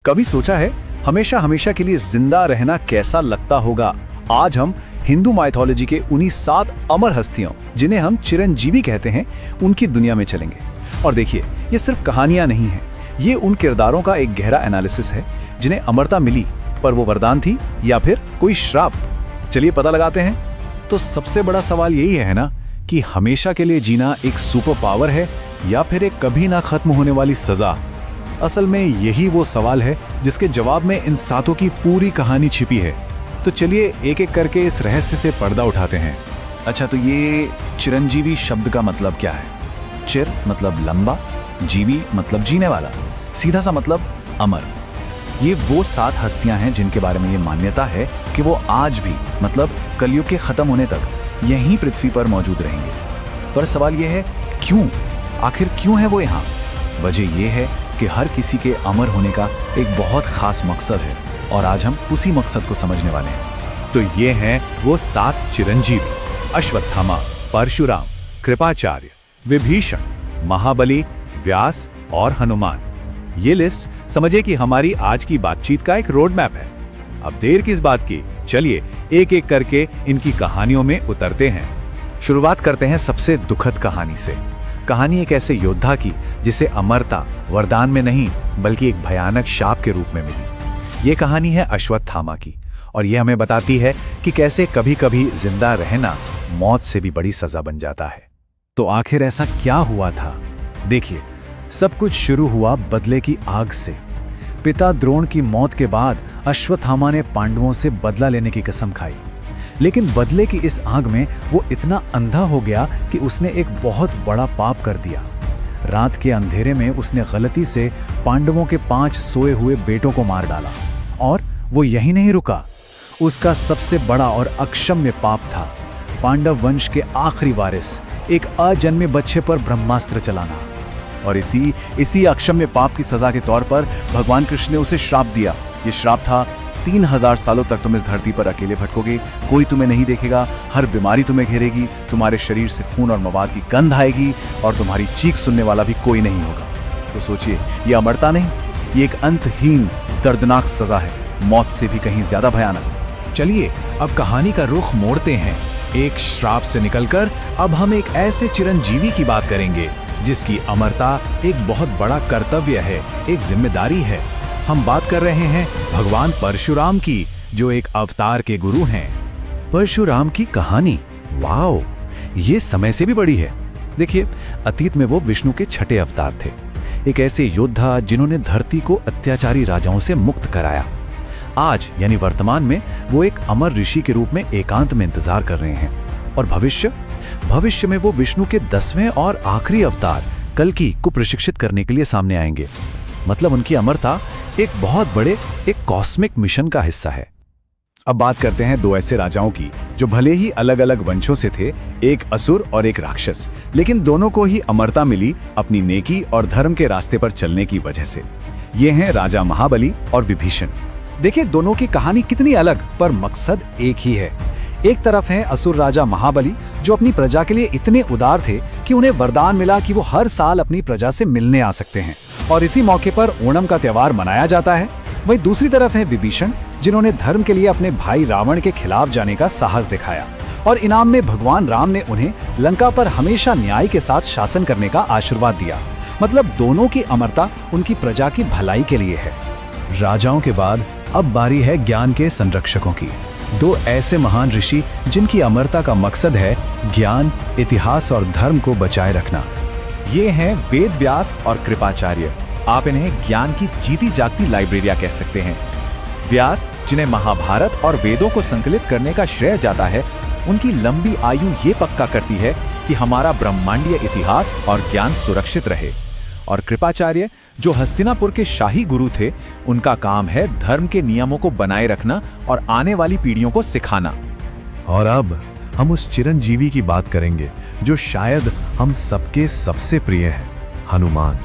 कभी सोचा है हमेशा हमेशा के लिए जिंदा रहना कैसा लगता होगा? आज हम हिंदू माइथोलॉजी के उन्हीं 7 अमर हस्तियों, जिन्हें हम चिरंजीवी कहते हैं, उनकी दुनिया में चलेंगे। और देखिए, ये सिर्फ कहानियां नहीं हैं, ये उन किरदारों का एक गहरा एनालिसिस है जिन्हें अमरता मिली, पर वो वरदान थी या फिर कोई श्राप। चलिए पता लगाते हैं। तो सबसे बड़ा सवाल यही है ना कि हमेशा के लिए जीना एक सुपर पावर है या फिर एक कभी ना खत्म होने वाली सजा? असल में यही वो सवाल है जिसके जवाब में इन 7 की पूरी कहानी छिपी है। तो चलिए एक एक करके इस रहस्य से पर्दा उठाते हैं। अच्छा, तो ये चिरंजीवी शब्द का मतलब क्या है? चिर मतलब लंबा, जीवी मतलब जीने वाला, सीधा सा मतलब अमर। ये वो 7 हस्तियां हैं जिनके बारे में ये मान्यता है कि वो आज भी, मतलब कलयुग के खत्म होने तक यहीं पृथ्वी पर मौजूद रहेंगे। पर सवाल ये है, क्यों? आखिर क्यों है वो यहाँ? वजह ये है कि हर किसी के अमर होने का एक बहुत खास मकसद है, और आज हम उसी मकसद को समझने वाले हैं। तो ये हैं वो 7 चिरंजीवी: अश्वत्थामा, परशुराम, कृपाचार्य, विभीषण, महाबली, व्यास और हनुमान। ये लिस्ट समझिए कि हमारी आज की बातचीत का एक रोड मैप है। अब देर किस बात की, चलिए एक एक करके इनकी कहानियों में उतरते हैं। शुरुआत करते हैं सबसे दुखद कहानी से। कहानी एक ऐसे योद्धा की जिसे अमरता वरदान में नहीं बल्कि एक भयानक शाप के रूप में मिली। ये कहानी है अश्वत्थामा की, और ये हमें बताती है कि कैसे कभी कभी जिंदा रहना मौत से भी बड़ी सजा बन जाता है। तो आखिर ऐसा क्या हुआ था? देखिए, सब कुछ शुरू हुआ बदले की आग से। पिता द्रोण की मौत के बाद अश्वत्थामा ने पांडवों से बदला लेने की कसम खाई, लेकिन बदले की इस आग में वो इतना अंधा हो गया कि उसने एक बहुत बड़ा पाप कर दिया। रात के अंधेरे में उसने गलती से पांडवों के 5 सोए हुए बेटों को मार डाला। और वो यही नहीं रुका, उसका सबसे बड़ा और अक्षम्य पाप था पांडव वंश के आखिरी वारिस, एक अजन्मे बच्चे पर ब्रह्मास्त्र चलाना। और इसी अक्षम्य पाप की सजा के तौर पर भगवान कृष्ण ने उसे श्राप दिया। ये श्राप था, 3000 सालों तक तुम इस धरती पर अकेले भटकोगे, कोई तुम्हें नहीं देखेगा, हर बीमारी तुम्हें घेरेगी, तुम्हारे शरीर से खून और मवाद की गंध आएगी, और तुम्हारी चीख सुनने वाला भी कोई नहीं होगा। तो सोचिए, ये अमरता नहीं, ये एक अंतहीन दर्दनाक सजा है, मौत से भी कहीं ज्यादा भयानक। चलिए अब कहानी का रुख मोड़ते हैं। एक श्राप से निकलकर अब हम एक ऐसे चिरंजीवी की बात करेंगे जिसकी अमरता एक बहुत बड़ा कर्तव्य है, एक जिम्मेदारी है। हम बात कर रहे हैं भगवान परशुराम की, जो एक अवतार के गुरु हैं। परशुराम की कहानी, वाओ, ये समय से भी बड़ी है। देखिए, अतीत में वो विष्णु के 6ठे अवतार थे, एक ऐसे योद्धा जिन्होंने धरती को अत्याचारी राजाओं से मुक्त कराया। आज यानी वर्तमान में वो एक अमर ऋषि के रूप में एकांत में इंतजार कर रहे हैं। और भविष्य में वो विष्णु के 10वें और आखिरी अवतार कल्कि को प्रशिक्षित करने के लिए सामने आएंगे। मतलब उनकी अमरता एक बहुत बड़े, एक कॉस्मिक मिशन का हिस्सा है। अब बात करते हैं 2 ऐसे राजाओं की जो भले ही अलग अलग वंशों से थे, एक असुर और एक राक्षस, लेकिन दोनों को ही अमरता मिली अपनी नेकी और धर्म के रास्ते पर चलने की वजह से। ये हैं राजा महाबली और विभीषण। देखिए, दोनों की कहानी कितनी अलग, पर मकसद एक ही है। एक तरफ है असुर राजा महाबली, जो अपनी प्रजा के लिए इतने उदार थे कि उन्हें वरदान मिला कि वो हर साल अपनी प्रजा से मिलने आ सकते हैं, और इसी मौके पर ओणम का त्योहार मनाया जाता है। वहीं दूसरी तरफ है विभीषण, जिन्होंने धर्म के लिए अपने भाई रावण के खिलाफ जाने का साहस दिखाया, और इनाम में भगवान राम ने उन्हें लंका पर हमेशा न्याय के साथ शासन करने का आशीर्वाद दिया। मतलब दोनों की अमरता उनकी प्रजा की भलाई के लिए है। राजाओं के बाद अब बारी है ज्ञान के संरक्षकों की। 2 ऐसे महान ऋषि जिनकी अमरता का मकसद है ज्ञान, इतिहास और धर्म को बचाए रखना। ये हैं वेद व्यास और कृपाचार्य। आप इन्हें ज्ञान की जीती जागती लाइब्रेरिया कह सकते हैं। व्यास, जिन्हें महाभारत और वेदों को संकलित करने का श्रेय जाता है, उनकी लंबी आयु ये पक्का करती है कि हमारा ब्रह्मांडीय इतिहास और ज्ञान सुरक्षित रहे। और कृपाचार्य, जो हस्तिनापुर के शाही गुरु थे, उनका काम है धर्म के नियमों को बनाए रखना और आने वाली पीढ़ियों को सिखाना। और अब हम उस चिरंजीवी की बात करेंगे जो शायद हम सबके सबसे प्रिय है, हनुमान।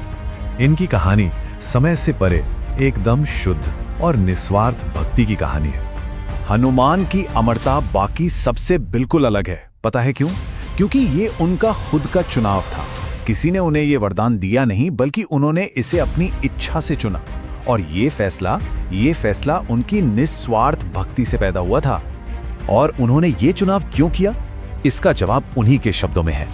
इनकी कहानी समय से परे एकदम शुद्ध और निस्वार्थ भक्ति की कहानी है। हनुमान की अमरता बाकी सबसे बिल्कुल अलग है। पता है क्यों? क्योंकि ये उनका खुद का चुनाव था। किसी ने उन्हें ये वरदान दिया नहीं, बल्कि उन्होंने इसे अपनी इच्छा से चुना। और ये फैसला उनकी निस्वार्थ भक्ति से पैदा हुआ था। और उन्होंने ये चुनाव क्यों किया, इसका जवाब उन्हीं के शब्दों में है।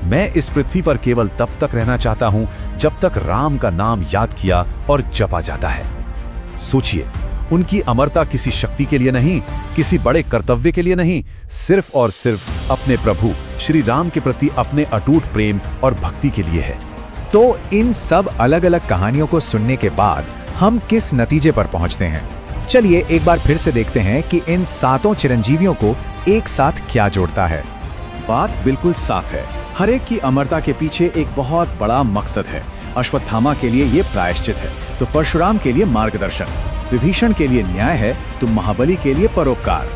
मैं इस पृथ्वी पर केवल तब तक रहना चाहता हूं जब तक राम का नाम याद किया और जपा जाता है। सोचिए, उनकी अमरता किसी शक्ति के लिए नहीं, किसी बड़े कर्तव्य के लिए नहीं, सिर्फ और सिर्फ अपने प्रभु श्री राम के प्रति अपने अटूट प्रेम और भक्ति के लिए है। तो इन सब अलग अलग कहानियों को सुनने के बाद हम किस नतीजे पर पहुंचते हैं? चलिए एक बार फिर से देखते हैं कि इन सातों चिरंजीवियों को एक साथ क्या जोड़ता है। बात बिल्कुल साफ है, हर एक की अमरता के पीछे एक बहुत बड़ा मकसद है। अश्वत्थामा के लिए ये प्रायश्चित है, तो परशुराम के लिए मार्गदर्शन, विभीषण के लिए न्याय है, तो महाबली के लिए परोपकार,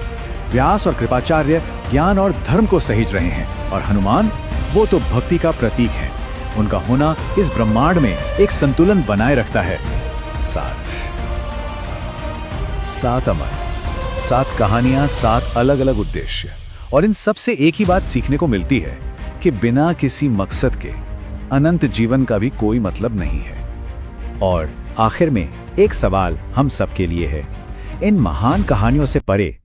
व्यास और कृपाचार्य ज्ञान और धर्म को सहेज रहे हैं, और हनुमान वो तो भक्ति का प्रतीक है। उनका होना इस ब्रह्मांड में एक संतुलन बनाए रखता है। सात अमर, 7 कहानियां, 7 अलग अलग उद्देश्य, और इन सब से एक ही बात सीखने को मिलती है कि बिना किसी मकसद के अनंत जीवन का भी कोई मतलब नहीं है। और आखिर में एक सवाल हम सबके लिए है, इन महान कहानियों से परे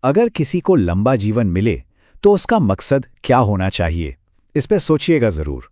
अगर किसी को लंबा जीवन मिले तो उसका मकसद क्या होना चाहिए? इस पे सोचिएगा जरूर।